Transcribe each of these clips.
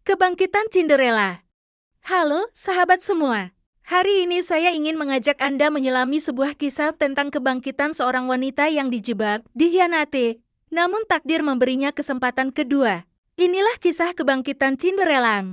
Kebangkitan Cinderella. Halo, sahabat semua. Hari ini saya ingin mengajak Anda menyelami sebuah kisah tentang kebangkitan seorang wanita yang dijebak, dikhianati, namun takdir memberinya kesempatan kedua. Inilah kisah kebangkitan Cinderella.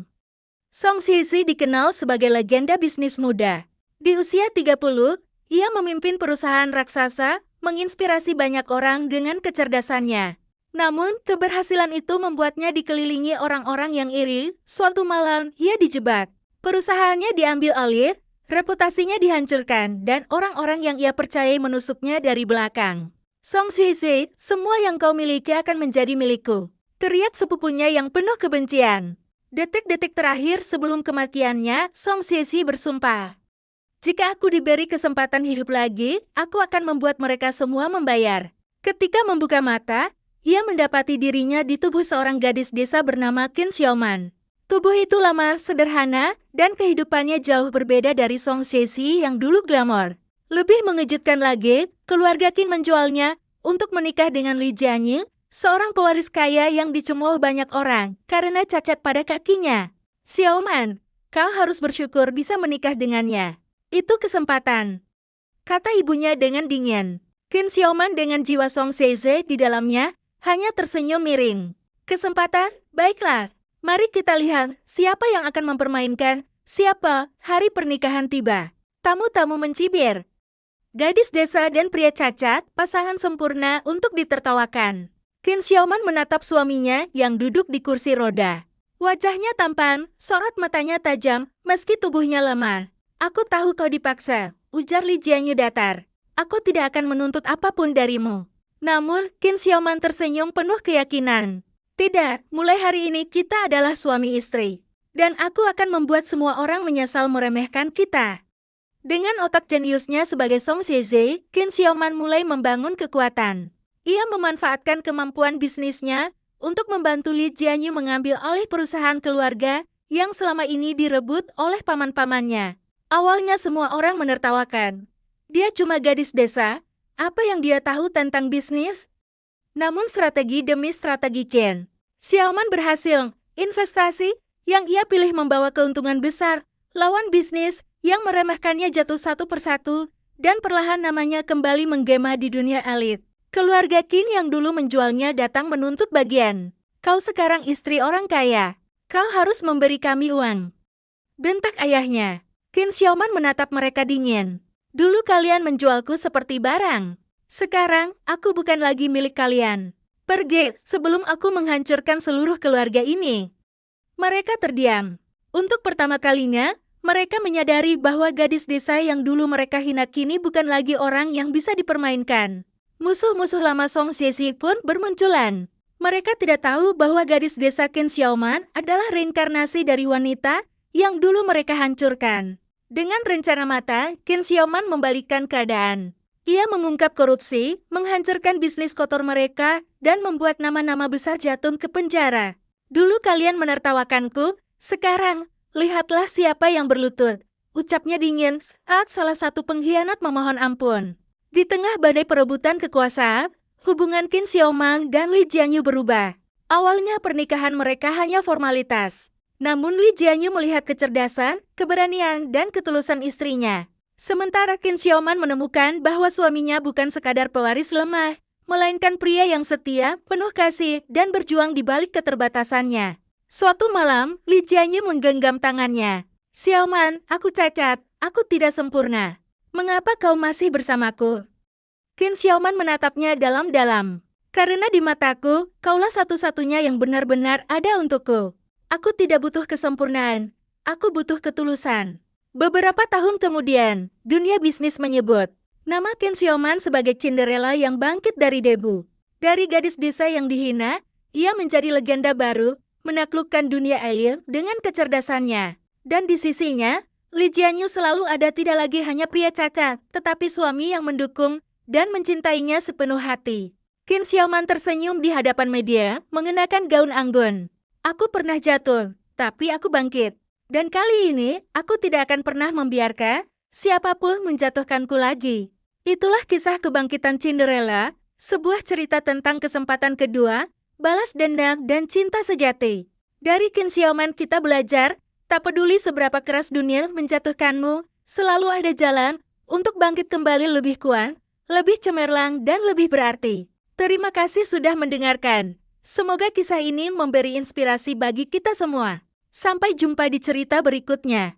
Song Sisi dikenal sebagai legenda bisnis muda. Di usia 30, ia memimpin perusahaan raksasa, menginspirasi banyak orang dengan kecerdasannya. Namun, keberhasilan itu membuatnya dikelilingi orang-orang yang iri. Suatu malam, ia dijebak. Perusahaannya diambil alih, reputasinya dihancurkan, dan orang-orang yang ia percayai menusuknya dari belakang. Song Sisi, semua yang kau miliki akan menjadi milikku, teriak sepupunya yang penuh kebencian. Detik-detik terakhir sebelum kematiannya, Song Sisi bersumpah, "Jika aku diberi kesempatan hidup lagi, aku akan membuat mereka semua membayar." Ketika membuka mata, ia mendapati dirinya di tubuh seorang gadis desa bernama Qin Xiaoman. Tubuh itu lama, sederhana, dan kehidupannya jauh berbeda dari Song Sisi yang dulu glamor. Lebih mengejutkan lagi, keluarga Qin menjualnya untuk menikah dengan Li Jianyu, seorang pewaris kaya yang dicemooh banyak orang karena cacat pada kakinya. "Xiaoman, kau harus bersyukur bisa menikah dengannya. Itu kesempatan," kata ibunya dengan dingin. Qin Xiaoman dengan jiwa Song Sisi di dalamnya hanya tersenyum miring. "Kesempatan? Baiklah. Mari kita lihat siapa yang akan mempermainkan siapa." Hari pernikahan tiba. Tamu-tamu mencibir. Gadis desa dan pria cacat, pasangan sempurna untuk ditertawakan. Qin Xiaoman menatap suaminya yang duduk di kursi roda. Wajahnya tampan, sorot matanya tajam, meski tubuhnya lemah. "Aku tahu kau dipaksa," ujar Li Jianyu datar. "Aku tidak akan menuntut apapun darimu." Namun, Qin Xiaoman tersenyum penuh keyakinan. "Tidak, mulai hari ini kita adalah suami istri. Dan aku akan membuat semua orang menyesal meremehkan kita." Dengan otak jeniusnya sebagai Song Sisi, Qin Xiaoman mulai membangun kekuatan. Ia memanfaatkan kemampuan bisnisnya untuk membantu Li Jianyu mengambil alih perusahaan keluarga yang selama ini direbut oleh paman-pamannya. Awalnya semua orang menertawakan. Dia cuma gadis desa. Apa yang dia tahu tentang bisnis? Namun strategi demi strategi Qin Xiaoman berhasil. Investasi yang ia pilih membawa keuntungan besar. Lawan bisnis yang meremehkannya jatuh satu persatu, dan perlahan namanya kembali menggema di dunia elit. Keluarga Qin yang dulu menjualnya datang menuntut bagian. "Kau sekarang istri orang kaya. Kau harus memberi kami uang," bentak ayahnya. Qin Xiaoman menatap mereka dingin. "Dulu kalian menjualku seperti barang. Sekarang, aku bukan lagi milik kalian. Pergi sebelum aku menghancurkan seluruh keluarga ini." Mereka terdiam. Untuk pertama kalinya, mereka menyadari bahwa gadis desa yang dulu mereka hina kini bukan lagi orang yang bisa dipermainkan. Musuh-musuh lama Song Sisi pun bermunculan. Mereka tidak tahu bahwa gadis desa Qin Xiaoman adalah reinkarnasi dari wanita yang dulu mereka hancurkan. Dengan rencana mata, Qin Xiaoman membalikkan keadaan. Ia mengungkap korupsi, menghancurkan bisnis kotor mereka, dan membuat nama-nama besar jatuh ke penjara. "Dulu kalian menertawakanku, sekarang, lihatlah siapa yang berlutut," ucapnya dingin saat salah satu pengkhianat memohon ampun. Di tengah badai perebutan kekuasaan, hubungan Qin Xiaoman dan Li Jianyu berubah. Awalnya pernikahan mereka hanya formalitas. Namun Li Jianyu melihat kecerdasan, keberanian, dan ketulusan istrinya. Sementara Qin Xiaoman menemukan bahwa suaminya bukan sekadar pewaris lemah, melainkan pria yang setia, penuh kasih, dan berjuang di balik keterbatasannya. Suatu malam, Li Jianyu menggenggam tangannya. "Xiaoman, aku cacat, aku tidak sempurna. Mengapa kau masih bersamaku?" Qin Xiaoman menatapnya dalam-dalam. "Karena di mataku, kaulah satu-satunya yang benar-benar ada untukku. Aku tidak butuh kesempurnaan, aku butuh ketulusan." Beberapa tahun kemudian, dunia bisnis menyebut nama Qin Xiaoman sebagai Cinderella yang bangkit dari debu. Dari gadis desa yang dihina, ia menjadi legenda baru, menaklukkan dunia elit dengan kecerdasannya. Dan di sisinya, Li Jianyu selalu ada, tidak lagi hanya pria cacat, tetapi suami yang mendukung dan mencintainya sepenuh hati. Qin Xiaoman tersenyum di hadapan media, mengenakan gaun anggun. "Aku pernah jatuh, tapi aku bangkit. Dan kali ini, aku tidak akan pernah membiarkan siapapun menjatuhkanku lagi." Itulah kisah kebangkitan Cinderella, sebuah cerita tentang kesempatan kedua, balas dendam, dan cinta sejati. Dari Qin Xiaoman kita belajar, tak peduli seberapa keras dunia menjatuhkanmu, selalu ada jalan untuk bangkit kembali lebih kuat, lebih cemerlang, dan lebih berarti. Terima kasih sudah mendengarkan. Semoga kisah ini memberi inspirasi bagi kita semua. Sampai jumpa di cerita berikutnya.